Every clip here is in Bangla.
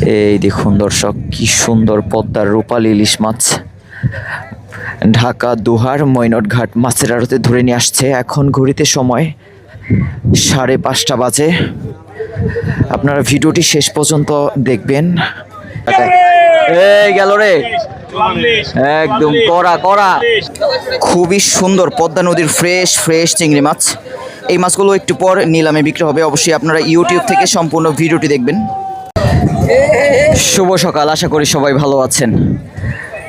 এই দেখুন দর্শক, কি সুন্দর পদ্মার রূপালী ইলিশ মাছ ঢাকা দোহার ময়নট ঘাট মাছের আড়তে ধরে নিয়ে আসছে। এখন ঘড়িতে সময় 5:30 বাজে। আপনারা ভিডিওটি শেষ পর্যন্ত দেখবেন। এই গেল রে, একদম কড়া কড়া। খুবই সুন্দর পদ্মা নদীর ফ্রেশ চিংড়ি মাছ। এই মাছগুলো একটু পর নিলামে বিক্রি হবে। অবশ্যই আপনারা ইউটিউব থেকে সম্পূর্ণ ভিডিওটি দেখবেন। শুভ সকাল, আশা করি সবাই ভালো আছেন।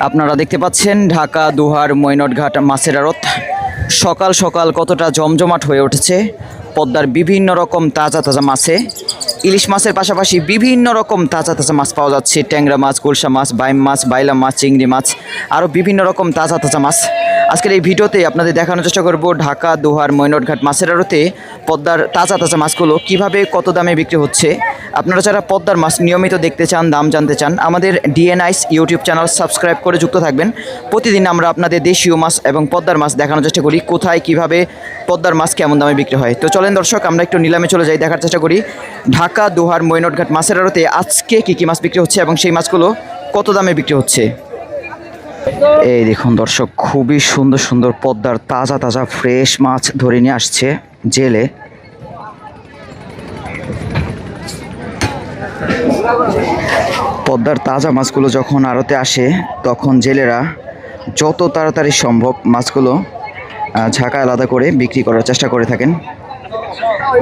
আপনারা দেখতে পাচ্ছেন ঢাকা দোহার ময়নট ঘাট মাছের আড়ত সকাল সকাল কতটা জমজমাট হয়ে উঠেছে। পদ্মার বিভিন্ন রকম তাজা মাছে, ইলিশ মাছের পাশাপাশি বিভিন্ন রকম তাজা মাছ পাওয়া যাচ্ছে। ট্যাংরা মাছ, গুলশা মাছ, বাইম মাছ, বাইলা মাছ, চিংড়ি মাছ, আরও বিভিন্ন রকম তাজা মাছ। আজকের এই ভিডিওতে আপনাদের দেখানোর চেষ্টা করব ঢাকা দোহার ময়নট ঘাট মাছের আড়তে পদ্মার তাজা মাছগুলো কিভাবে কত দামে বিক্রি হচ্ছে। আপনারা যারা পদ্মার মাছ নিয়মিত দেখতে চান, দাম জানতে চান, আমাদের ডিএনআইস ইউটিউব চ্যানেল সাবস্ক্রাইব করে যুক্ত থাকবেন। প্রতিদিন আমরা আপনাদের দেশীয় মাছ এবং পদ্মার মাছ দেখানোর চেষ্টা করি, কোথায় কিভাবে পদ্মার মাছ কেমন দামে বিক্রি হয়। তো চলেন দর্শক, আমরা একটু নিলামে চলে যাই, দেখার চেষ্টা করি ঢাকা দোহার ময়নট ঘাট মাছের আড়তে আজকে কী মাছ বিক্রি হচ্ছে এবং সেই মাছগুলো কত দামে বিক্রি হচ্ছে। এই দেখুন দর্শক, খুবই সুন্দর পদ্মার তাজা ফ্রেশ মাছ ধরে নিয়ে আসছে জেলে। পদ্মার তাজা মাছগুলো যখন আড়তে আসে তখন জেলেরা যত তাড়াতাড়ি সম্ভব মাছগুলো ঝাঁকা আলাদা করে বিক্রি করার চেষ্টা করে থাকেন,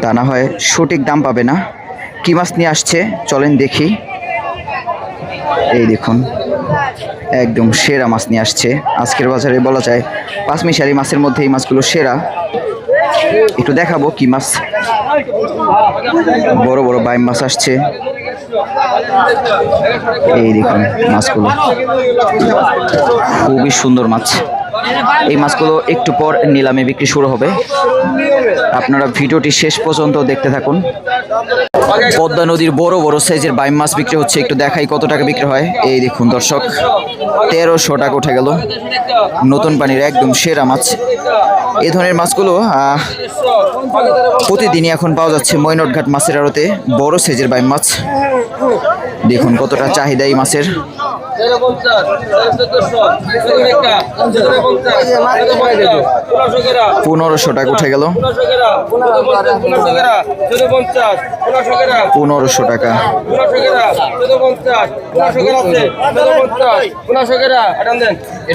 তা না হয় সঠিক দাম পাবে না। কী মাছ নিয়ে আসছে চলেন দেখি। এই দেখুন, একদম সেরা মাছ নিয়ে আসছে আজকের বাজারে, বলা যায় পাঁচমিশালি মাছের মধ্যে এই মাছগুলো সেরা। একটু দেখাবো কি মাছ। বড় বাইম মাছ আসছে। এই দেখুন মাছগুলো, খুবই সুন্দর মাছ। এই মাছগুলো একটু পর নিলামে বিক্রি শুরু হবে। আপনারা ভিডিওটি শেষ পর্যন্ত দেখতে থাকুন। পদ্মা নদীর বড় সাইজের বাইম মাছ বিক্রি হচ্ছে, একটু দেখাই কত টাকা বিক্রি হয়। এই দেখুন দর্শক, 1300 টাকা উঠে গেল। নতুন পানির একদম সেরা মাছ। এই ধরনের মাছগুলো প্রতিদিনই এখন পাওয়া যাচ্ছে ময়নট ঘাট মাছের আড়তে। বড় সাইজের বাইম মাছ দেখুন কতটা চাহিদা এই মাছের। 1500 টাকা উঠে গেল। 1500 টাকা।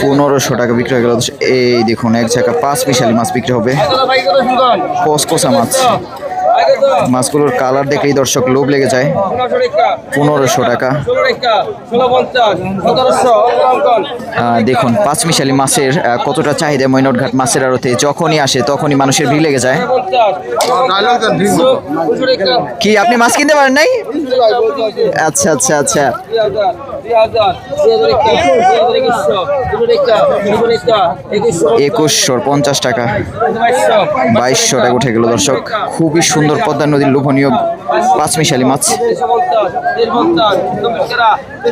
1500 টাকা বিক্রি হয়ে গেল। এই দেখুন এক জায়গা 5 মিশালি মাছ বিক্রি হবে। কসকসা মাছ, মাছগুলোর কালার দেখলেই দর্শক লোভ লেগে যায়। 1500 টাকা। দেখুন পাঁচমিশালি মাছের কতটা চাহিদা ময়নট ঘাট মাছের আড়তে। যখনই আসে তখনই মানুষের ভিড় লেগে যায়। কি আপনি মাছ কিনতে পারেন নাই? আচ্ছা 2150 টাকা। 2200 টাকা উঠে গেল দর্শক। খুবই সুন্দর পদ্মা নদীর লোভনীয় পাঁচমিশালি মাছ।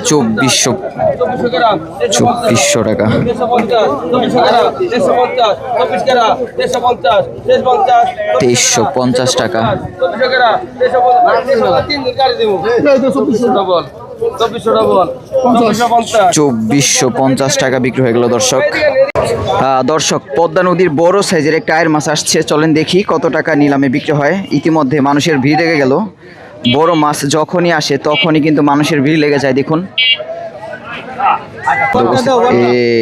2400 টাকা। 2350 টাকা। 2450 টাকা বিক্রি হয়ে গেল দর্শক। পদ্মা নদীর বড় সাইজের একটা আয়ের মাছ আসছে, চলেন দেখি কত টাকা নিলামে বিক্রি হয়। ইতিমধ্যে মানুষের ভিড় লেগে গেল। বড় মাছ যখনই আসে তখনই কিন্তু মানুষের ভিড় লেগে যায়। দেখুন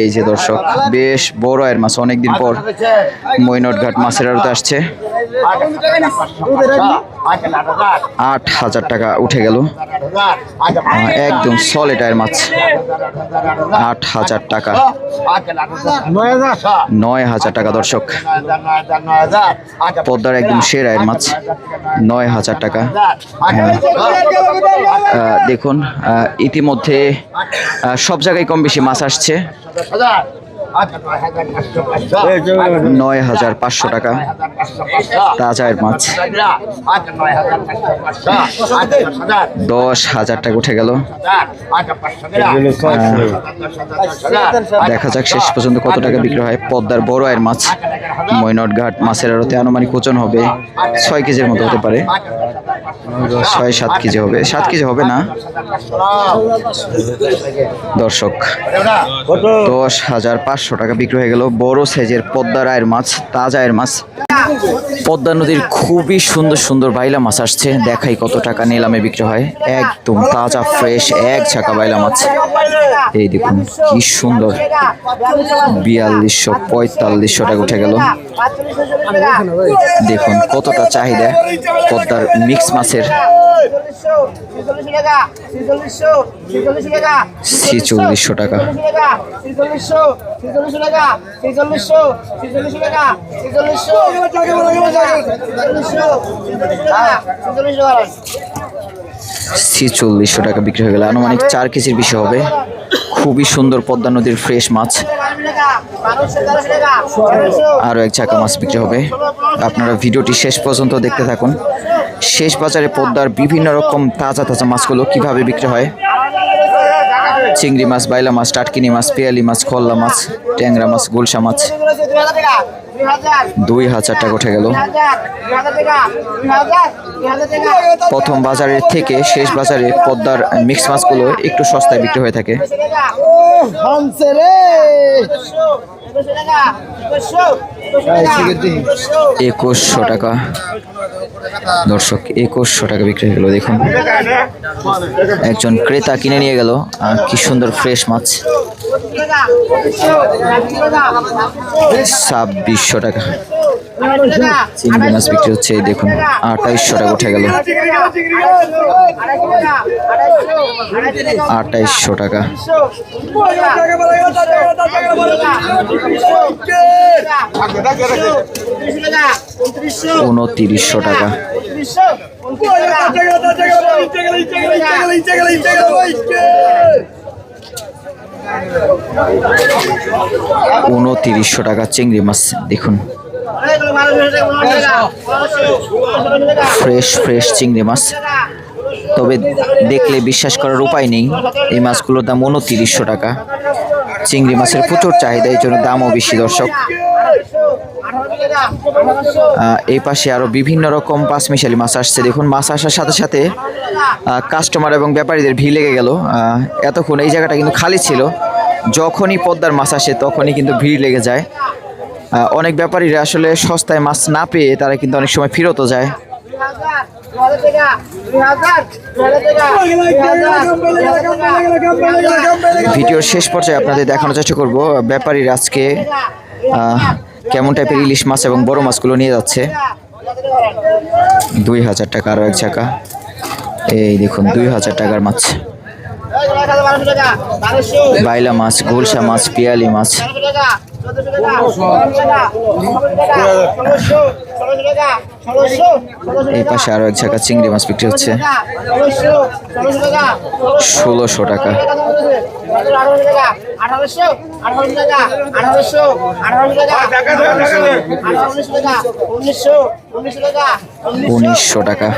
এই যে দর্শক, বেশ বড় আয়ের মাছ, অনেকদিন পর ময়নট ঘাট মাছের আড়তে আসছে। 8000 টাকা উঠে গেল। একদম সলিড আয়ের মাছ। 8000 টাকা। 9000 টাকা দর্শক। পদ্মার একদম সেরা আয়ের মাছ। 9000 টাকা। দেখুন ইতিমধ্যে সব জায়গায় কম বেশি মাছ আসছে। 9,500 টাকা তাজা এর মাছ। 10,000 টাকা উঠে গেল। দেখা যাক শেষ পর্যন্ত কত টাকা বিক্রি হয়। পদ্মার বড় আয়ের মাছ মৈনট ঘাট মাছের আড়তে আনুমানিক ওজন হবে 6 কেজির মতো হতে পারে। 6-7 কেজি হবে, 7 কেজি হবে না দর্শক। 10,500 টাকা বিক্রি হয়ে গেল বড় সাইজের পদ্মার আয়ের মাছ, তাজা আয়ের মাছ। পদ্মা নদীর খুবই সুন্দর সুন্দর বাইলা মাছ আসছে, দেখাই কত টাকা নিলামে বিক্রি হয়। একদম তাজা ফ্রেশ এক ঝাঁকা বাইলা মাছ। এই দেখুন কি সুন্দর, 4200-4500 টাকা উঠে গেল। দেখুন কতটা চাহিদা পদ্মার মিক্স মাছের। 4600 টাকা। $4600 টাকা বিক্রি হয়ে গেল, আনুমানিক 4 কেজির বেশি হবে। খুবই সুন্দর পদ্মা নদীর ফ্রেশ মাছ। আরো এক ঝাঁকা মাছ বিক্রি হবে, আপনারা ভিডিওটি শেষ পর্যন্ত দেখতে থাকুন। শেষ বাজারে পদ্মার বিভিন্ন রকম তাজা তাজা মাছগুলো কিভাবে বিক্রি হয়। চিংড়ি মাছ, বাইলা মাছ, টাটকিনি মাছ, পেয়ালি মাছ, খল্লা মাছ, ট্যাংরা মাছ, গুলশা মাছ। 2000 টাকা উঠে গেল। প্রথম বাজারের থেকে শেষ বাজারে পদ্মার মিক্স মাছগুলো একটু সস্তায় বিক্রি হয়ে থাকে। 2100 টাকা দর্শক, 2100 টাকা বিক্রি হয়ে গেল। দেখুন একজন ক্রেতা কিনে নিয়ে গেল কি সুন্দর ফ্রেশ মাছ। 2600 টাকা চিংড়ি মাছ বিক্রি হচ্ছে। এই দেখুন 2800 টাকা উঠে গেল। 2800 টাকা। 2900 টাকা। 2900 টাকা চিংড়ি মাছ। দেখুন ফ্রেশ ফ্রেশ চিংড়ি মাছ, তবে দেখলে বিশ্বাস করার উপায় নেই। এই মাছগুলোর দাম 2900 টাকা। চিংড়ি মাছের প্রচুর চাহিদা, এই জন্য দামও বেশি দর্শক। এই পাশে আরো বিভিন্ন রকম পাঁচমিশালি মাছ আসছে। দেখুন মাছ আসার সাথে সাথে কাস্টমার এবং ব্যাপারীদের ভিড় লেগে গেল। এতক্ষণ এই জায়গাটা কিন্তু খালি ছিল, যখনই পদ্মার মাছ আসে তখনই কিন্তু ভিড় লেগে যায়। অনেক ব্যাপারীরা আসলে সস্তায় মাছ না পেয়ে তারা কিন্তু অনেক সময় ফেরতও যায়। ভিডিওর শেষ পর্যায়ে আপনাদের দেখানোর চেষ্টা করব ব্যাপারীরা আজকে কেমন টাইপের ইলিশ মাছ এবং বড় মাছগুলো নিয়ে যাচ্ছে। 2000 টাকা আরো এক ঝাঁকা। এই দেখুন 2000 টাকার মাছ। বাইলা মাছ, গুলশা মাছ, পিয়ালি মাছ। এই পাশে আরো এক ঝাঁকা চিংড়ি মাছ বিক্রি হচ্ছে। 1600 টাকা। 1900 টাকা।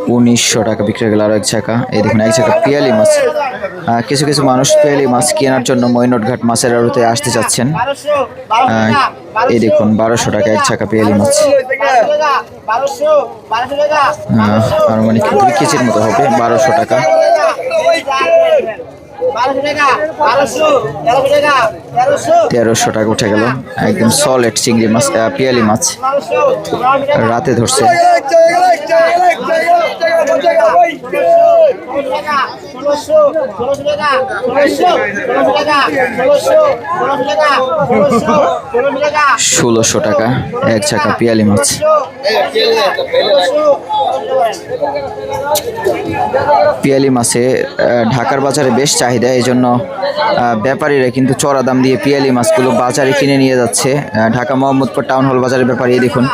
1900 টাকা বিক্রি হয়ে গেল আরো এক ঝাঁকা। এই দেখুন এক ঝাঁকা পিয়ালি মাছ। কিছু কিছু মানুষ পিয়ালি মাছ কেনার জন্য মৈনট ঘাট মাছের আড়তে আসতে চাচ্ছেন। এই দেখুন 1200 টাকা এক ঝাঁকা পিয়ালি মাছ। আনুমানিক 2 কেজির মতো হবে। 1200 টাকা। 1300 টাকা উঠে গেল। একদম সলিড চিংড়ি মাছ, পিয়ালি মাছ রাতে ধরছে। 1600 টাকা এক ঝাঁকা পিয়ালি মাছ। পিয়ালি মাছে ঢাকার বাজারে বেশ চাহিদা, এই জন্য ব্যাপারীরা কিন্তু চড়া দাম দিয়ে পিয়ালি মাছগুলো বাজারে কিনে নিয়ে যাচ্ছে। ঢাকা মোহাম্মদপুর টাউন হল বাজারের ব্যাপারী দেখুন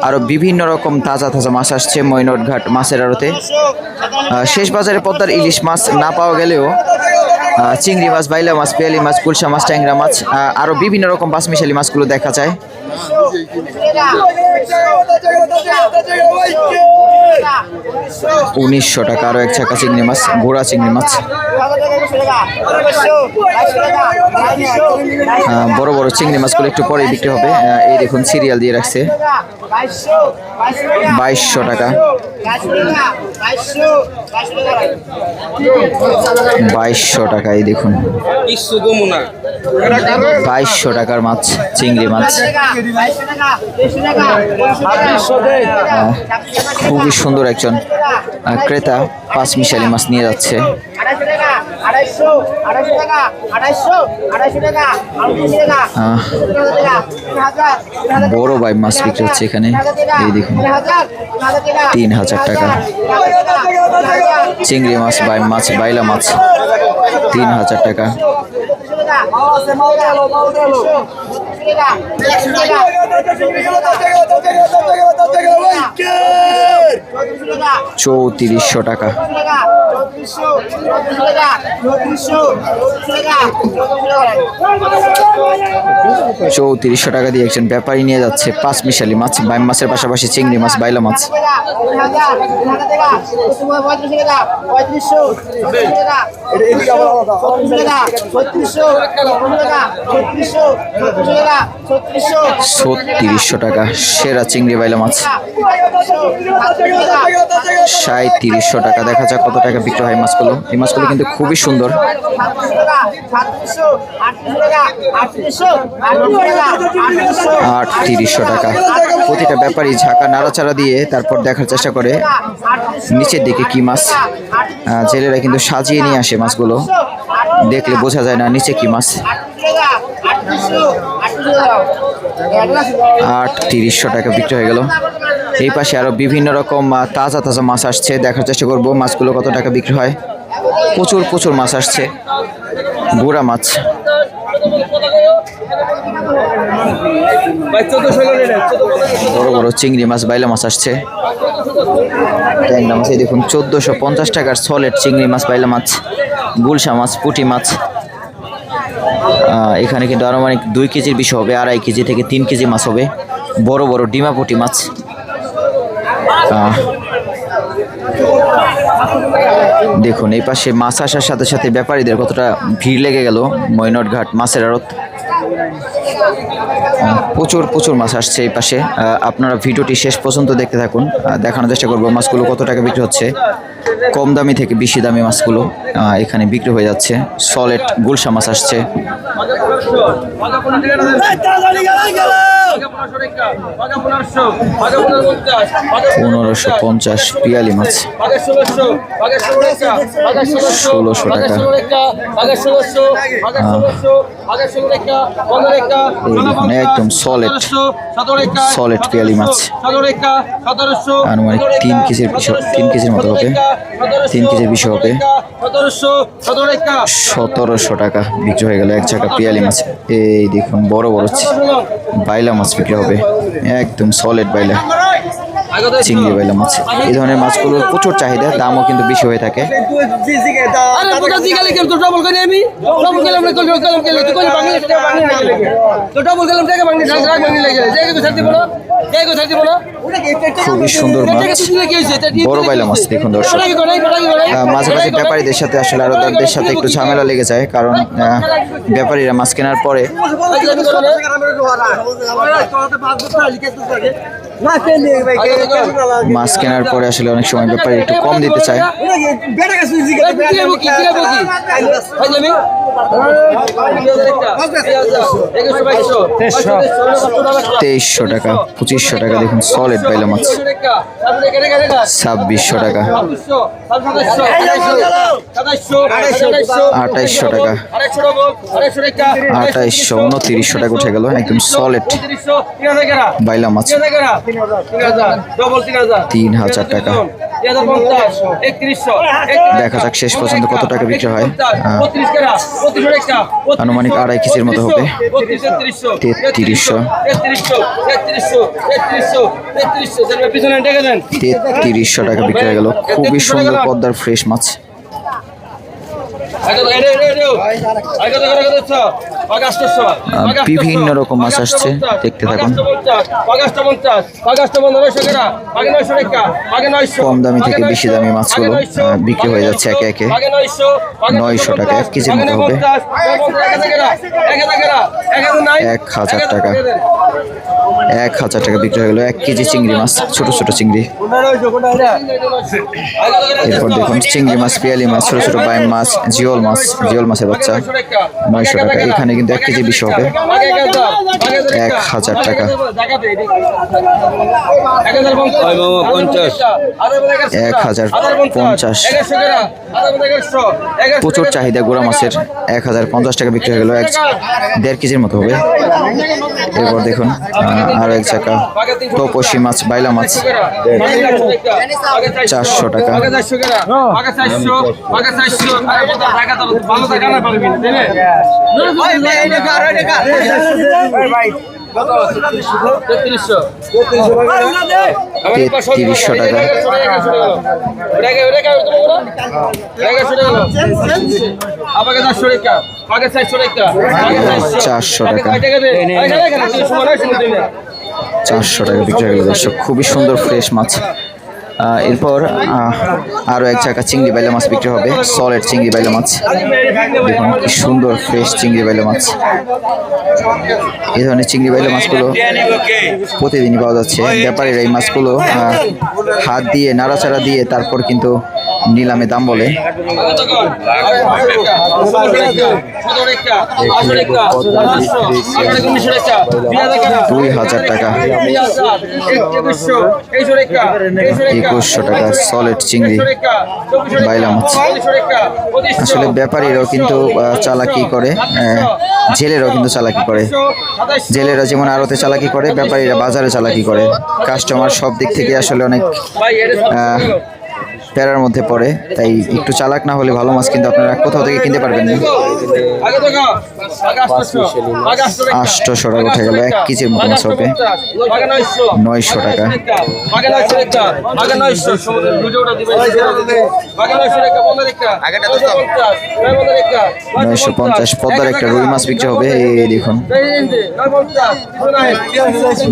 আরো বিভিন্ন রকম তাজা তাজা মাছ আসছে মৈনট ঘাট মাছের আড়তে। শেষ বাজারে পদ্মার ইলিশ মাছ না পাওয়া গেলেও চিংড়ি মাছ, বাইলা মাছ, পেয়ালি মাছ, কুলসা মাছ, ট্যাংরা মাছ, আরো বিভিন্ন রকম পাঁচমিশালি মাছগুলো দেখা যায়। 1900 টাকা আরো এক চাকা চিংড়ি মাছ, ঘোড়া চিংড়ি মাছ। বড় বড় চিংড়ি মাছগুলো একটু পরে বিক্রি হবে। এই দেখুন সিরিয়াল দিয়ে রাখছে। 2200 টাকা, 2200 টাকা। এই দেখুন 2200 টাকার মাছ, চিংড়ি মাছ। খুবই সুন্দর একজন ক্রেতা পাঁচমিশালি মাছ নিয়ে যাচ্ছে। বড় ভাই মাছ বিক্রি হচ্ছে এখানে। এই দেখুন 3000 টাকা। চিংড়ি মাছ, বাই মাছ, বাইলা মাছ 3000 টাকা। চৌত্রিশশো টাকা। 3400 টাকা দিয়ে একজন ব্যাপারী নিয়ে যাচ্ছে পাঁচমিশালি মাছ, বাইম মাছের পাশাপাশি চিংড়ি মাছ, বাইলা মাছ। ছত্রিশশো টাকা সেরা চিংড়ি বাইলা মাছ। 3700 টাকা। দেখা যাক কত টাকা বিক্রি হয় মাছগুলো। এই মাছগুলো কিন্তু খুবই সুন্দর। 3800 টাকা। প্রতিটা ব্যাপারী ঝাঁকা নাড়াচাড়া দিয়ে তারপর দেখার চেষ্টা করে নিচের দিকে কি মাছ। জেলেরা কিন্তু সাজিয়ে নিয়ে আসে মাছগুলো, দেখলে বোঝা যায় না নিচে কি মাছ। 3800 টাকা বিক্রি হয়ে গেল। এই পাশে আরো বিভিন্ন রকম তাজা তাজা মাছ আসছে, দেখার চেষ্টা করব মাছগুলো কত টাকা বিক্রি হয়। প্রচুর প্রচুর মাছ আসছে। গুড়া মাছ, বড় বড় চিংড়ি মাছ, বাইলা মাছ আসছে। ট্যাংরা মাছ এই দেখুন 1450 টাকার সলিড চিংড়ি মাছ, বাইলা মাছ, গুলশা মাছ, পুঁটি মাছ। এখানে কিন্তু আনুমানিক 2 কেজির বেশি হবে, 2.5 কেজি থেকে 3 কেজি মাছ হবে। বড় বড় ডিমা পুঁটি মাছ। দেখুন এই পাশে মাছ আসার সাথে সাথে ব্যাপারীদের কতটা ভিড় লেগে গেল। মৈনট ঘাট মাছের আড়ত, প্রচুর প্রচুর মাছ আসছে এই পাশে। আপনারা ভিডিওটি শেষ পর্যন্ত দেখতে থাকুন, দেখানোর চেষ্টা করবো মাছগুলো কত টাকা বিক্রি হচ্ছে। কম দামি থেকে বেশি দামি মাছগুলো এখানে বিক্রি হয়ে যাচ্ছে। সলিড গুলশা মাছ আসছে। 1550 পিয়ালি মাছ, 1600 টাকা। একদম সলিড সলিড পিয়ালি মাছ, আনুমানিক 3 কেজির বেশি, 3 কেজির মতো হবে, 3 কেজির বেশি হবে। 1700 টাকা বিক্রি হয়ে গেল এক জায়গা পিয়ালি মাছ। এই দেখুন বড় বড় বাইলা মাছ বিক্রি হবে, একদম সলিড বাইলা, চিংড়ি বাইলা মাছ। এই ধরনের মাছগুলোর প্রচুর চাহিদা, দামও কিন্তু বেশি হয়ে থাকে। খুবই সুন্দর মাছ, বড় বাইলা মাছ। দেখুন দর্শক, মাঝে মাঝে ব্যাপারীদের সাথে আসলে আড়তদারদের সাথে একটু ঝামেলা লেগে যায়, কারণ ব্যাপারীরা মাছ কেনার পরে মাছ কেনার পরে আসলে অনেক সময় ব্যাপারী একটু কম দিতে চায়। 2300 টাকা, 2500 টাকা। দেখুন সলিড বাইলা মাছ। 2600 টাকা, 2800 টাকা, 2800, 2900 টাকা উঠে গেল। একদম সলিড বাইলা মাছ। 3000 টাকা। দেখা যাক শেষ পর্যন্ত কত টাকা বিক্রি হয়। আনুমানিক 2.5 কেজির মতো হবে। 3300, 3300 টাকা বিক্রি হয়ে গেল। খুবই সুন্দর পদ্মার ফ্রেশ মাছ। বিভিন্ন রকম মাছ আসছে, দেখতে থাকুন। কম দামি থেকে বেশি দামি মাছগুলো বিক্রি হয়ে যাচ্ছে একে একে। 900 টাকা 1 কেজির মতো হবে। 1000 টাকা, 1000 টাকা বিক্রি হয়ে গেল 1 কেজি চিংড়ি মাছ, ছোট ছোট চিংড়ি। এরপর দেখুন চিংড়ি মাছ, পিয়ালি মাছ, ছোট ছোট বাইম মাছ, জিওল মাছের বাচ্চা 900 টাকা। এখানে কিন্তু 1 কেজি বেশি হবে, 1000 টাকা। 1050, প্রচুর চাহিদা গুড়া মাছের। 1050 টাকা বিক্রি হয়ে গেল, 1.5 কেজির মতো হবে। এরপর দেখুন আরো এক চাকা তপসী মাছ, বাইলা মাছ 400 টাকা। তেত্রিশশো টাকা। 400 টাকা বিক্রি হয়ে গেল দর্শক, খুবই সুন্দর ফ্রেশ মাছ। এরপর আরো এক জায়গা চিংড়ি বাইলা মাছ বিক্রি হবে, সলিড চিংড়ি বাইলা মাছ। দেখুন কি সুন্দর ফ্রেশ চিংড়ি বাইলা মাছ। এই ধরনের চিংড়ি বাইলা মাছগুলো প্রতিদিনই পাওয়া যাচ্ছে। ব্যাপারীরা এই মাছগুলো হাত দিয়ে নাড়াচাড়া দিয়ে তারপর কিন্তু নিলামে দাম বলে। 2000 টাকা, 2100 টাকা সলিড চিংড়ি বাইলা মাছ। আসলে ব্যাপারীরাও কিন্তু চালাকি করে, জেলেরাও কিন্তু চালাকি করে। জেলেরা যেমন আড়তে চালাকি করে, ব্যাপারীরা বাজারে চালাকি করে। কাস্টমার সব দিক থেকে আসলে অনেক প্যারার মধ্যে পড়ে, তাই একটু চালাক না হলে ভালো মাছ কিন্তু আপনারা কোথাও থেকে কিনতে পারবেন না। 800 টাকা উঠে গেল, 1 কেজির মতো মাছ হবে 900 টাকা। 950 পদ্মার একটা রুই মাছ বিক্রি হবে, এই দেখুন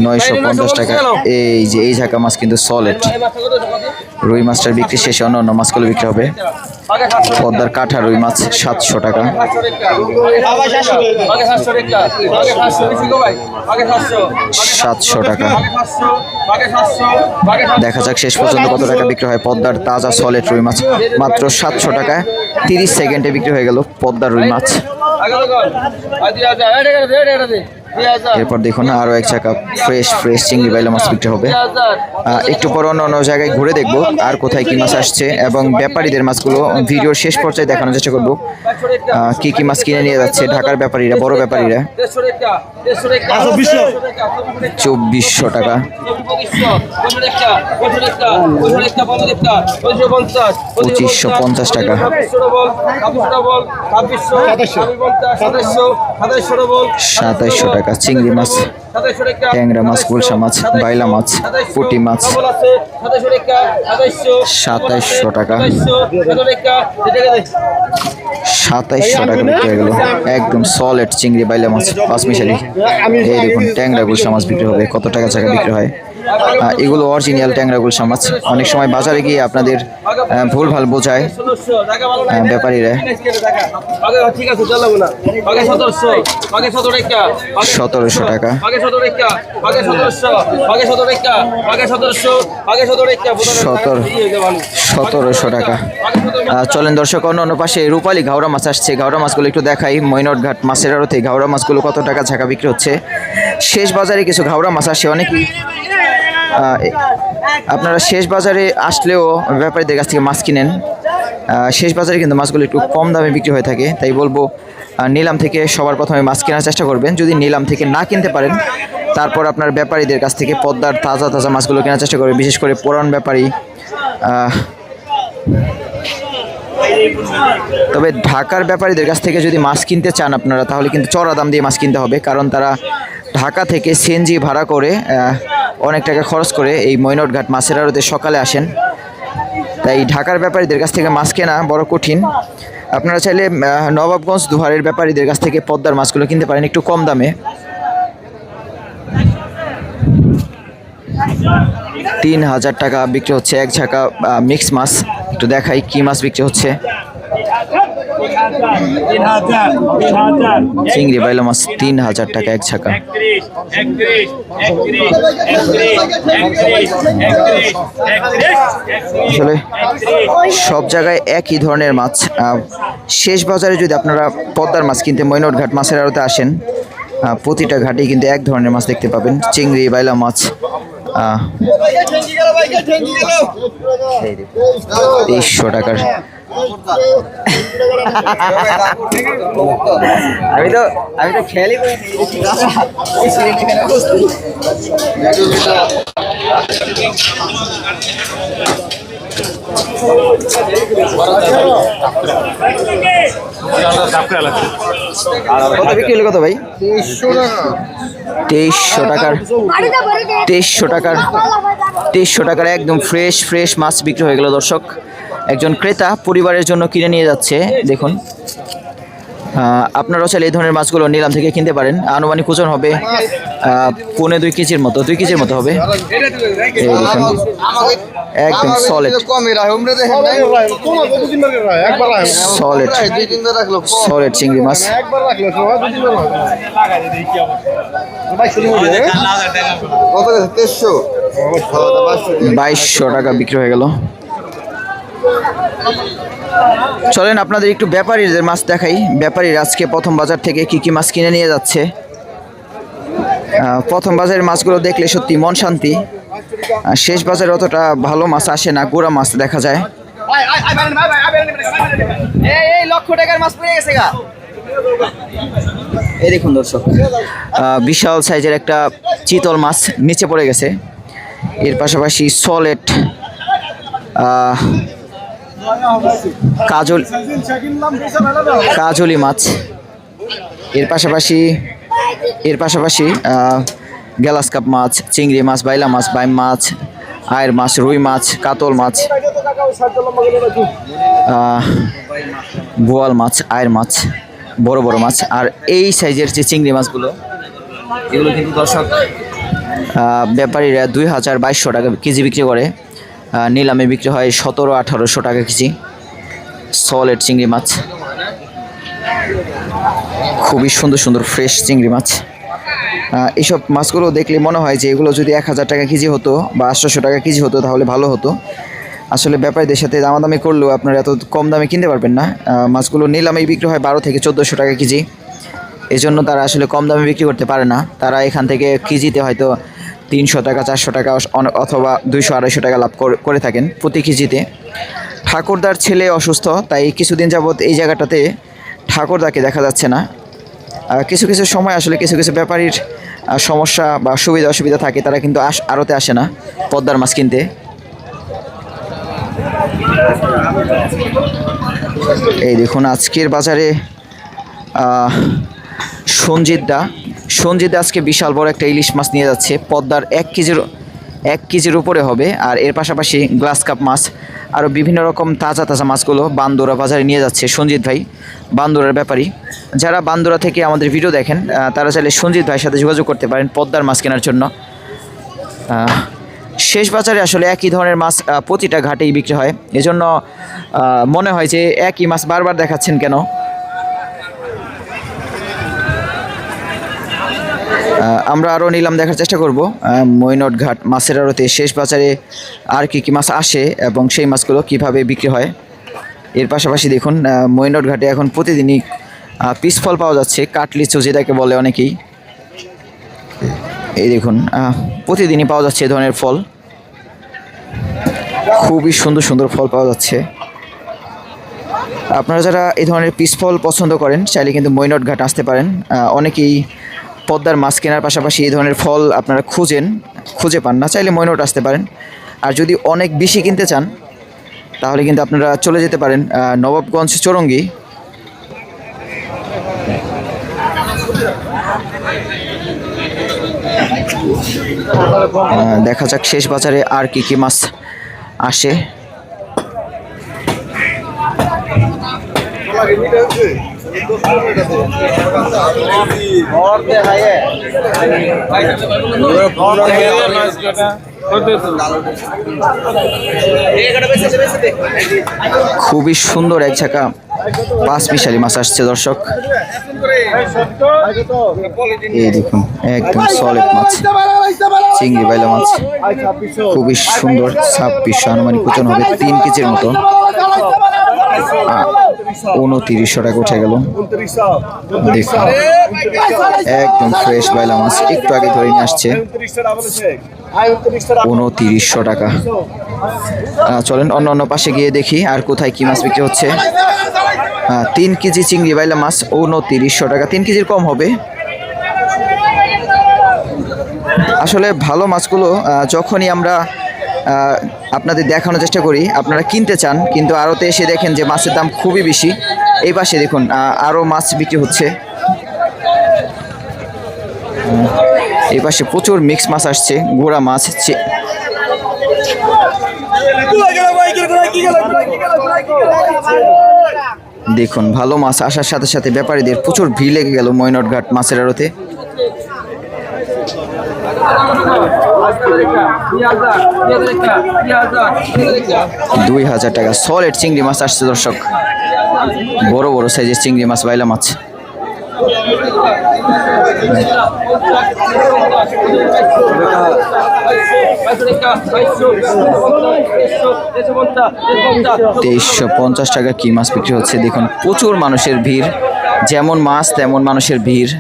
950 টাকা। এই যে এই ঝাঁকা মাছ কিন্তু সলিড। রুই মাছটার বিক্রি শেষে অন্য মাছগুলো বিক্রি হবে। পদ্মার কাঠা রুই মাছ 700 টাকা। 700 টাকা। দেখা যাক শেষ পর্যন্ত কত টাকা বিক্রি হয় পদ্মার তাজা সলিড রুই মাছ। মাত্র 700 টাকায় 30 সেকেন্ডে বিক্রি হয়ে গেল পদ্মার রুই মাছ। এরপর দেখুন আরো এক চাকা ফ্রেশ চিংড়ি বাইলা মাছ বিক্রি হবে। একটু পর অন্য জায়গায় ঘুরে দেখবো আর কোথায় কি মাছ আসছে এবং ব্যাপারীদের মাছগুলো ভিডিওর শেষ পর্যায়ে দেখানোর চেষ্টা করবো কি কি মাছ কিনে নিয়ে যাচ্ছে ঢাকার ব্যাপারীরা, বড় ব্যাপারীরা। 2400 টাকা। 2550 টাকা। 2700 টাকা। চিংড়ি মাছ, ট্যাংরা মাছ, গুলশা মাছ, বাইলা মাছ, পুঁটি মাছ 2700 টাকা। 2700 টাকা বিক্রি হয়ে গেল একদম সলিড চিংড়ি বাইলা মাছ 5 মিশালি। এই দেখুন ট্যাংরা গুলশা মাছ বিক্রি হবে, কত টাকা বিক্রি হয়। এগুলো অরিজিনাল ট্যাংরা গুলশা মাছ। অনেক সময় বাজারে গিয়ে আপনাদের ভুল ভাল বোঝায় ব্যাপারীরা। 1700 টাকা। 1700 টাকা। চলেন দর্শক অন্য পাশে রূপালী ঘাওড়া মাছ আসছে, ঘাওড়া মাছগুলো একটু দেখাই। মৈনটঘাট মাছের আড়তে ঘাওড়া মাছগুলো কত টাকা ঝাঁকা বিক্রি হচ্ছে। শেষ বাজারে কিছু ঘাওড়া মাছ আসে, অনেকেই আপনারা শেষ বাজারে আসলেও ব্যাপারীদের কাছ থেকে মাছ কিনেন। শেষ বাজারে কিন্তু মাছগুলো একটু কম দামে বিক্রি হয়ে থাকে, তাই বলবো নিলাম থেকে সবার প্রথমে মাছ কেনার চেষ্টা করবেন। যদি নিলাম থেকে না কিনতে পারেন তারপর আপনার ব্যাপারীদের কাছ থেকে পদ্মার তাজা মাছগুলো কেনার চেষ্টা করবেন, বিশেষ করে পুরান ব্যাপারী। তবে ঢাকার ব্যাপারীদের কাছ থেকে যদি মাছ কিনতে চান আপনারা, তাহলে কিন্তু চড়া দাম দিয়ে মাছ কিনতে হবে, কারণ তারা ঢাকা থেকে সিএনজি ভাড়া করে অনেক টাকা খরচ করে এই মৈনটঘাট মাছের আড়তে সকালে আসেন। তাই ঢাকার ব্যাপারীদের কাছ থেকে মাছ কেনা বড় কঠিন। আপনারা চাইলে নবাবগঞ্জ দুহারের ব্যাপারীদের কাছ থেকে পদ্মার মাছগুলো কিনতে পারেন একটু কম দামে। 3000 টাকা বিক্রি হচ্ছে এক ঝাঁকা মিক্স মাছ। একটু দেখাই কি মাছ বিক্রি হচ্ছে। চিংড়ি বাইলা মাছ 3000 টাকা এক ঝাঁকা। আসলে সব জায়গায় একই ধরনের মাছ। শেষ বাজারে যদি আপনারা পদ্মার মাছ কিনতে মৈনটঘাট মাছের আড়তে আসেন, প্রতিটা ঘাটেই কিন্তু এক ধরনের মাছ দেখতে পাবেন, চিংড়ি বাইলা মাছ। 2300 টাকার। আমি তো খেয়ালই করিনি। কত বিক্রি হলো কত ভাই? 2300 টাকার। 2300 টাকার 2300 টাকার একদম ফ্রেশ মাছ বিক্রি হয়ে গেল দর্শক। একজন ক্রেতা পরিবারের জন্য কিনে নিয়ে যাচ্ছে। দেখুন, আপনারাও চাইলে এই ধরনের মাছগুলো নিলাম থেকে কিনতে পারেন। আনুমানিক ওজন হবে 2.5 কেজির মতো, 2 কেজির মতো হবে। একদম সলিড চিংড়ি মাছ। 2200 টাকা বিক্রি হয়ে গেল। চলেন আপনাদের একটু ব্যাপারীদের মাছ দেখাই। ব্যাপারীর আজকে প্রথম বাজার থেকে কি কি মাছ কিনে নিয়ে যাচ্ছে। প্রথম বাজারের মাছগুলো দেখলে সত্যি মন শান্তি। শেষ বাজারে অতটা ভালো মাছ আসে না, গুড়া মাছ দেখা যায়। এই লক্ষ টাকার মাছ পড়ে গেছে গা। এই দেখুন দর্শক, বিশাল সাইজের একটা চিতল মাছ নিচে পড়ে গেছে। এর পাশাপাশি সলেট কাজলি মাছ। এর পাশাপাশি গ্লাস কাপ মাছ, চিংড়ি মাছ, বাইলা মাছ, বাইম মাছ, আয়ের মাছ, রুই মাছ, কাতল মাছ, বোয়াল মাছ, আয়ের মাছ, বড় বড় মাছ। আর এই সাইজের যে চিংড়ি মাছগুলো, এগুলো কিন্তু দর্শক ব্যাপারীরা 2200 টাকা কেজি বিক্রি করে। নিলামে বিক্রি হয় 1700-1800 টাকা কেজি। সলেট চিংড়ি মাছ, খুবই সুন্দর ফ্রেশ চিংড়ি মাছ। এইসব মাছগুলো দেখলে মনে হয় যে এগুলো যদি 1000 টাকা কেজি হতো বা 800 টাকা কেজি হতো তাহলে ভালো হতো। আসলে ব্যাপারীদের সাথে দামাদামি করলেও আপনারা এত কম দামে কিনতে পারবেন না। মাছগুলো নিলামেই বিক্রি হয় 1200 থেকে 1400 টাকা কেজি। এজন্য তারা আসলে কম দামে বিক্রি করতে পারে না। তারা এখান থেকে কেজিতে হয়তো 300 টাকা, 400 টাকা অথবা 200-250 টাকা লাভ করে থাকেন প্রতি কেজিতে। ঠাকুরদার ছেলে অসুস্থ, তাই কিছুদিন যাবৎ এই জায়গাটাতে ঠাকুরদাকে দেখা যাচ্ছে না। কিছু সময় আসলে কিছু ব্যাপারীর সমস্যা বা সুবিধা অসুবিধা থাকে, তারা কিন্তু আড়তে আসে না পদ্মার মাছ কিনতে। এই দেখুন আজকের বাজারে সঞ্জিতদা আজকে বিশাল বড় একটা ইলিশ মাছ নিয়ে যাচ্ছে। পদ্মার 1 কেজির উপরে হবে। আর এর পাশাপাশি গ্লাস কাপ মাছ, আরও বিভিন্ন রকম তাজা মাছগুলো বান্দুরা বাজারে নিয়ে যাচ্ছে সঞ্জিত ভাই, বান্দুরার ব্যাপারী। যারা বান্দুরা থেকে আমাদের ভিডিও দেখেন তারা চাইলে সঞ্জিত ভাইয়ের সাথে যোগাযোগ করতে পারেন পদ্মার মাছ কেনার জন্য। শেষ বাজারে আসলে একই ধরনের মাছ প্রতিটা ঘাটেই বিক্রি হয়, এজন্য মনে হয় যে একই মাছ বারবার দেখাচ্ছেন কেন। আমরা আরও নিলাম দেখার চেষ্টা করব মৈনটঘাট মাছের আড়তে শেষ বাজারে আর কি মাছ আসে এবং সেই মাছগুলো কিভাবে বিক্রি হয়। এর পাশাপাশি দেখুন মৈনটঘাটে এখন প্রতিদিনই পিস ফল পাওয়া যাচ্ছে, কাটলিচু যেটাকে বলে অনেকেই। এই দেখুন প্রতিদিনই পাওয়া যাচ্ছে এ ধরনের ফল, খুবই সুন্দর ফল পাওয়া যাচ্ছে। আপনারা যারা এই ধরনের পিস ফল পছন্দ করেন চাইলে কিন্তু মৈনটঘাট আসতে পারেন। অনেকেই পদ্মার মাছ কেনার পাশাপাশি এই ধরনের ফল আপনারা খুঁজে পান না, চাইলে মৈনট আসতে পারেন। আর যদি অনেক বেশি কিনতে চান তাহলে কিন্তু আপনারা চলে যেতে পারেন নবাবগঞ্জ চৌরঙ্গি। দেখা যাক শেষ বাজারে আর কি মাছ আসে। খুবই সুন্দর এক ঝাঁকা পাঁচ মিশালি মাছ আসছে দর্শক। এই দেখুন একদম সলিড মাছ, চিংড়ি বাইলা মাছ, খুবই সুন্দর। 2600 আনুমানিক ওজন হবে 3 কেজির মতো। 2900 টাকা উঠে গেল। দেখুন একদম ফ্রেশ বাইলা মাছ, একটু আগে ধরে নিয়ে আসছে। 2900 টাকা। চলেন অন্য অন্য পাশে গিয়ে দেখি আর কোথায় কি মাছ বিক্রি হচ্ছে। 3 কেজি চিংড়ি বাইলা মাছ 2900 টাকা। 3 কেজির কম হবে। আসলে ভালো মাছগুলো যখনই আমরা আপনাদের দেখানোর চেষ্টা করি, আপনারা কিনতে চান, কিন্তু আড়তে এসে দেখেন যে মাছের দাম খুবই বেশি। এই পাশে দেখুন আরও মাছ বিক্রি হচ্ছে। এই পাশে প্রচুর মিক্স মাছ আসছে, গুড়া মাছ। দেখুন ভালো মাছ আসার সাথে সাথে ব্যাপারীদের প্রচুর ভিড় লেগে গেল ময়নট ঘাট মাছের আড়তে। 2000 টাকা সলিড চিংড়ি মাছ আসছে দর্শক। বড় বড় সাইজের চিংড়ি মাছ, বাইলা মাছ। £2350 টাকা কি মাছ বিক্রি হচ্ছে। দেখুন প্রচুর মানুষের ভিড়, যেমন মাছ তেমন মানুষের ভিড়।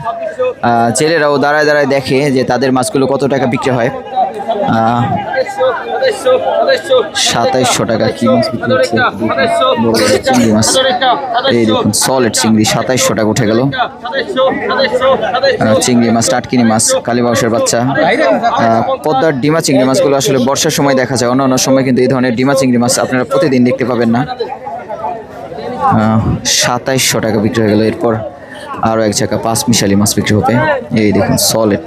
জেলেরাও দাঁড়ায় দাঁড়ায় দেখে যে তাদের মাছগুলো কত টাকা বিক্রি হয়। 2700 টাকা কি মাছ বিক্রি হচ্ছে। চিংড়ি মাছ, এই দেখুন সলিড চিংড়ি 2700 টাকা উঠে গেল। চিংড়ি মাছ, টাটকিনি মাছ, কালীবাউসের বাচ্চা। পদ্মার ডিমা চিংড়ি মাছগুলো আসলে বর্ষার সময় দেখা যায়, অন্য অন্য সময় কিন্তু এই ধরনের ডিমা চিংড়ি মাছ আপনারা প্রতিদিন দেখতে পাবেন না। 2700 টাকা বিক্রি হয়ে গেল। এরপর আরও এক জায়গা পাঁচ মিশালি মাছ বিক্রি হবে। এই দেখুন সলিড,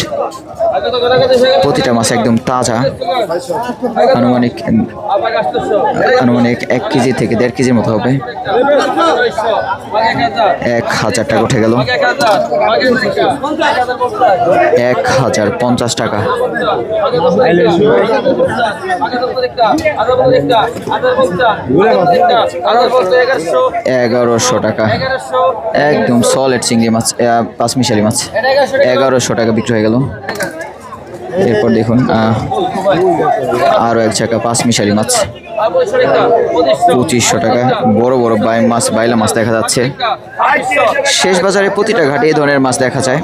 প্রতিটা মাছ একদম তাজা। আনুমানিক 1 কেজি থেকে 1.5 কেজির মতো হবে। 1000 টাকা উঠে গেল। 1050 টাকা। 1100 টাকা একদম সলিড চিংড়ি মাছ, পাঁচ মিশালি মাছ। 1100 টাকা বিক্রি হয়ে গেল। এরপর দেখুন আরও এক জায়গা পাঁচ মিশালি মাছ 2500 টাকা। বড় বড় বাইলা মাছ দেখা যাচ্ছে। শেষ বাজারে প্রতিটা ঘাটে এই ধরনের মাছ দেখা যায়।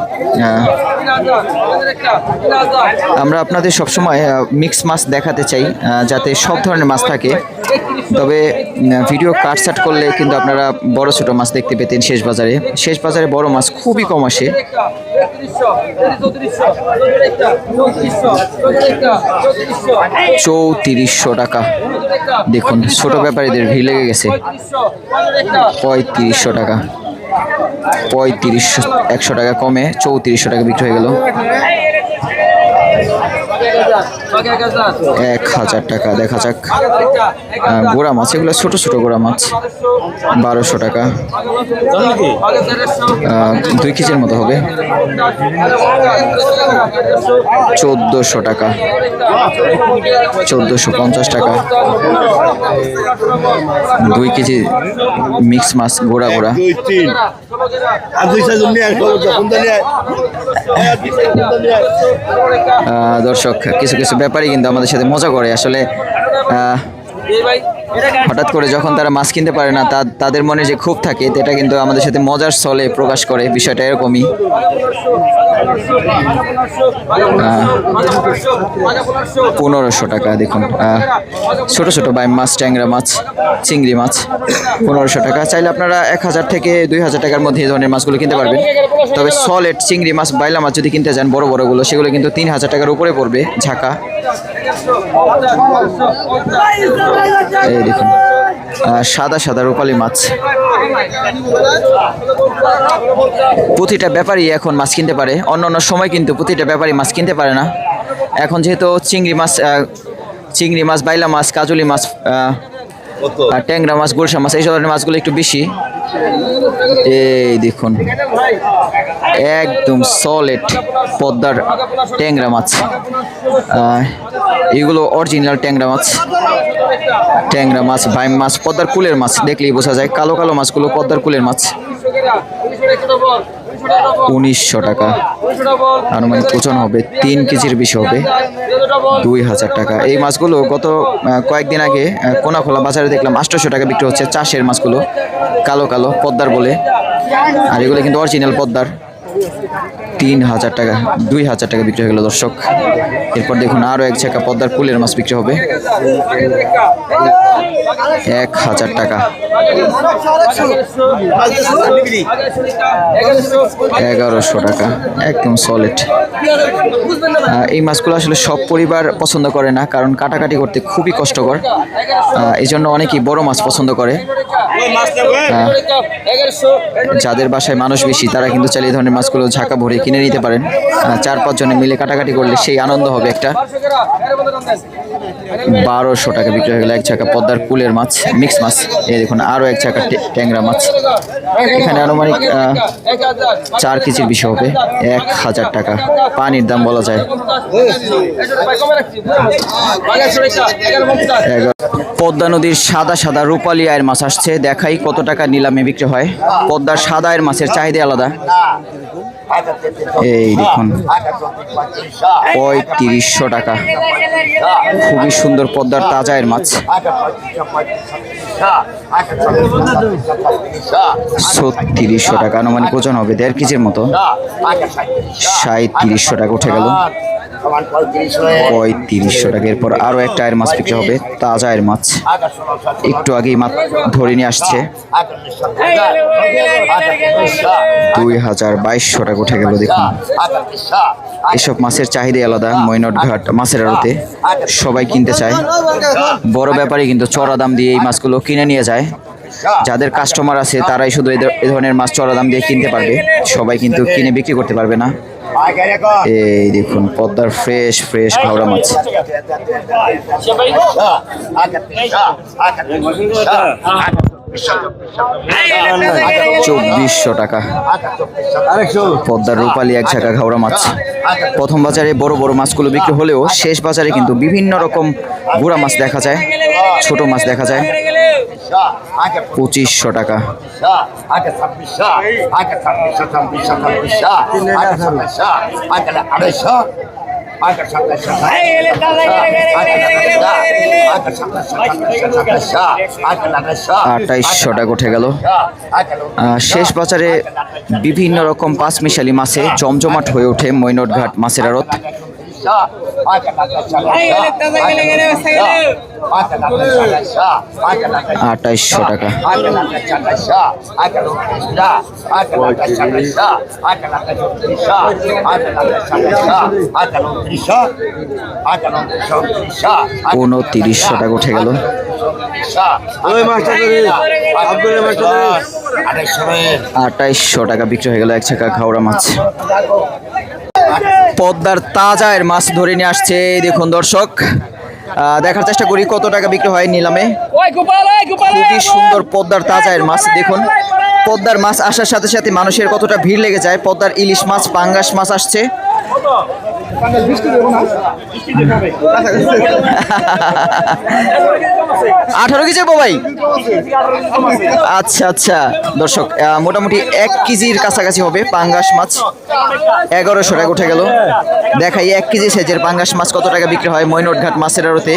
আমরা আপনাদের সবসময় মিক্স মাছ দেখাতে চাই, যাতে সব ধরনের মাছ থাকে। তবে ভিডিও কাটছাট করলে কিন্তু আপনারা বড় ছোট মাছ দেখতে পেতেন। শেষ বাজারে বড় মাছ খুবই কম আসে। 3400 টাকা। দেখুন ছোট ব্যাপারীদের ভিড় লেগে গেছে। 3500 টাকা। 100 টাকা কমে 3400 টাকা বিক্রি হয়ে গেল। 1000 টাকা। দেখা যাক গোড়া মাছ, এগুলো ছোট ছোট গোড়া মাছ 1200 টাকা। 2 কেজির মতো হবে। 1400 টাকা। 1450 টাকা। 2 কেজি মিক্স মাছ গোড়া গোড়া। দর্শক কিছু কিছু ব্যাপারী কিন্তু আমাদের সাথে মজা করে। আসলে হঠাৎ করে যখন তারা মাছ কিনতে পারে না, তাদের মনে যে ক্ষোভ থাকে, এটা কিন্তু আমাদের সাথে মজার ছলে প্রকাশ করে। বিষয়টা এরকমই। 1500 টাকা। দেখুন ছোট ছোট বাইম মাছ, ট্যাংরা মাছ, চিংড়ি মাছ 1500 টাকা। চাইলে আপনারা 1000 থেকে 2000 টাকার মধ্যে এই ধরনের মাছগুলো কিনতে পারবেন। তবে সলিড চিংড়ি মাছ, বাইলা মাছ যদি কিনতে যান বড় বড়গুলো, সেগুলো কিন্তু 3000 টাকার উপরে পড়বে ঝাঁকা। এই দেখুন সাদা সাদা রূপালী মাছ। প্রতিটা ব্যাপারী এখন মাছ কিনতে পারে, অন্য অন্য সময় কিন্তু প্রতিটা ব্যাপারী মাছ কিনতে পারে না। এখন যেহেতু চিংড়ি মাছ, বাইলা মাছ, কাজলি মাছ, ট্যাংরা মাছ, গুলশা মাছ, এই ধরনের মাছগুলো একটু বেশি। এই দেখুন একদম সলিড পদ্মার ট্যাংরা মাছ। এগুলো অরিজিনাল ট্যাংরা মাছ, বাইম মাছ, পদ্মার কুলের মাছ দেখলেই বোঝা যায়। কালো কালো মাছগুলো পদ্মার কুলের মাছ। 1900 টাকা, আনুমানিক ওজন হবে 3 কেজির বেশি হবে, 2000 টাকা। এই মাছগুলো গত কয়েকদিন আগে কোনাখোলা বাজারে দেখলাম 800 টাকা বিক্রি হচ্ছে। চাষের মাছগুলো কালো কালো পদ্মার বলে, আর এগুলো কিন্তু অরিজিনাল পদ্মার। 3000 টাকা, 2000 টাকা বিক্রি হয়ে গেল দর্শক। এরপর দেখুন আরো এক ঝাঁকা পদ্মার কুলের মাছ বিক্রি হবে 1000 টাকা, 1100 টাকা, একদম সলিড। এই মাছগুলো আসলে সব পরিবার পছন্দ করে না, কারণ কাটাকাটি করতে খুবই কষ্টকর। এই জন্য অনেকেই বড় মাছ পছন্দ করে। যাদের বাসায় মানুষ বেশি তারা কিন্তু চাইলে এই ধরনের মাছগুলো ঝাঁকা ভরে কিনে নিতে পারেন। 4-5 জনে মিলে কাটাকাটি করলে সেই আনন্দ হবে একটা। 1200 টাকা বিক্রি হয়ে গেল এক ঝাঁকা পদ্মার কুলের মাছ, মিক্স মাছ। এই দেখুন আরো এক ঝাঁকা ট্যাংরা মাছ। এখানে আনুমানিক 4 কেজির বেশি হবে, 1000 টাকা। পানির দাম বলা যায়। পদ্মা নদীর সাদা সাদা রূপালী আয়ের মাছ আসছে, দেখাই কত টাকা নিলামে বিক্রি হয়। পদ্মার সাদা আয়ের মাছের চাহিদা আলাদা। এই দেখুন 3500 টাকা, খুবই সুন্দর পদ্মার তাজা এর মাছ। 3600 টাকা, আনুমানিক ওজন হবে 1.5 কেজির মতো। 3700 টাকা উঠে গেল, 3500 টাকা। এরপর আরো একটা আয়ের মাছ বিক্রি হবে, তাজা এর মাছ। একটু আগেই মাছ ধরে নিয়ে আসছে, 2200 টাকা উঠে গেল। দেখুন এসব মাছের চাহিদা আলাদা। মৈনট ঘাট মাছের আড়তে সবাই কিনতে চায়, বড় ব্যাপারী কিন্তু চড়া দাম দিয়ে এই মাছগুলো কিনে নিয়ে যায়। যাদের কাস্টমার আছে তারাই শুধু এই ধরনের মাছ চড়া দাম দিয়ে কিনতে পারবে, সবাই কিন্তু কিনে বিক্রি করতে পারবে না। এই দেখুন পদ্মার ফ্রেশ ঘাওড়া মাছ। 2400 টাকা, পদ্মার রূপালী এক ঝাঁকা ঘাওড়া মাছ। প্রথম বাজারে বড় বড় মাছগুলো বিক্রি হলেও শেষ বাজারে কিন্তু বিভিন্ন রকম গুড়া মাছ দেখা যায়, ছোট মাছ দেখা যায়। 2500 টাকা, 2800 টাকা উঠে গেল। শেষ বাজারে বিভিন্ন রকম পাঁচমিশালি মাছে জমজমাট হয়ে ওঠে মৈনট ঘাট মাছের আড়ত। 2800 টাকা, 2900 টাকা উঠে গেল। 2800 টাকা বিক্রি হয়ে গেল এক ঝাঁকা ঘাওড়া মাছ। পদ্মার তাজা এর মাছ ধরে নিয়ে আসছে, দেখুন দর্শক। দেখার চেষ্টা করি কত টাকা বিক্রি হয় নিলামে। খুবই সুন্দর পদ্মার তাজা এর মাছ। দেখুন পদ্মার মাছ আসার সাথে সাথে মানুষের কতটা ভিড় লেগে যায়। পদ্মার ইলিশ মাছ, পাঙ্গাস মাছ আসছে। 18 কেজি ভাই। আচ্ছা দর্শক, মোটামুটি 1 কেজির কাছাকাছি হবে পাঙ্গাস মাছ। 1100 টাকা উঠে গেল। দেখাই 1 কেজি সাইজের পাঙ্গাস মাছ কত টাকা বিক্রি হয় মৈনট ঘাট মাছের আড়তে।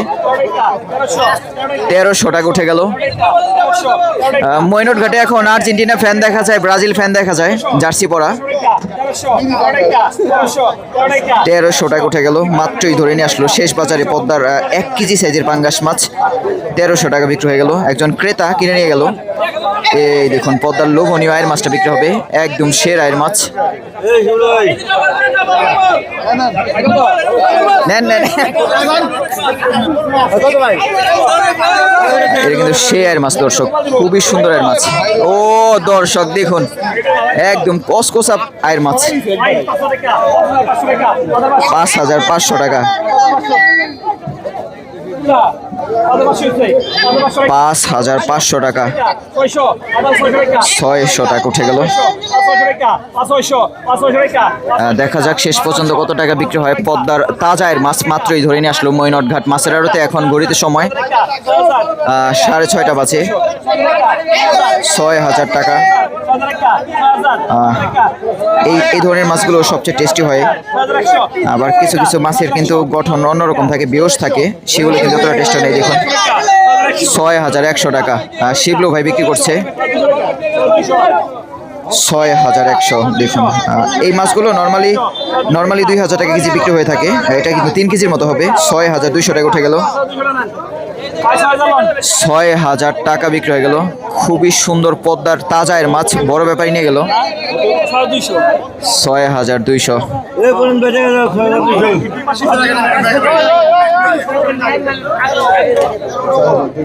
1300 টাকা উঠে গেল। মৈনট ঘাটে এখন আর্জেন্টিনা ফ্যান দেখা যায়, ব্রাজিল ফ্যান দেখা যায়, জার্সি পরা। 1300 টাকা উঠে গেল। মাত্রই ধরে নিয়ে আসলো শেষ বাজারে পদ্মার 1 কেজি সাইজের পাঙ্গাস মাছ। 1300 টাকা বিক্রি হয়ে গেল। একজন ক্রেতা কিনে নিয়ে গেল। এই দেখুন পদ্মার লোভনীয় আয়ের মাছটা বিক্রি হবে, একদম সেরা আয়ের মাছ। নেন এটা কিন্তু সে আয়ের মাছ দর্শক, খুবই সুন্দর আয়ের মাছ। ও দর্শক দেখুন একদম কসকসা আয়ের মাছ। 5500 টাকা। 5,500 টাকা, 600 টাকা উঠে গেল। দেখা যাক শেষ পর্যন্ত কত টাকা বিক্রি হয়। পদ্মার তাজায়ের মাছ মাত্রই ধরে নিয়ে আসলো মৈনট ঘাট মাছের আড়তে। এখন ঘড়িতে সময় 6:30 বাজে। 6,000 টাকা। এই ধরনের মাছগুলো সবচেয়ে টেস্টি হয়। আবার কিছু কিছু মাছের কিন্তু গঠন অন্যরকম থাকে, বেওস থাকে, সেগুলো কিন্তু অতটা টেস্ট নেই। দেখুন 6,100 টাকা শিবলু ভাই বিক্রি করছে। 6,100। দেখুন এই মাছগুলো নর্মালি 2,000 টাকা কেজি বিক্রি হয়ে থাকে। এটা কিন্তু 3 কেজির মতো হবে। 6,200 টাকা উঠে গেল। 6,000 টাকা বিক্রি হয়ে গেল। খুবই সুন্দর পদ্মার তাজায়ের মাছ বড় ব্যাপারী নিয়ে গেল 6,200।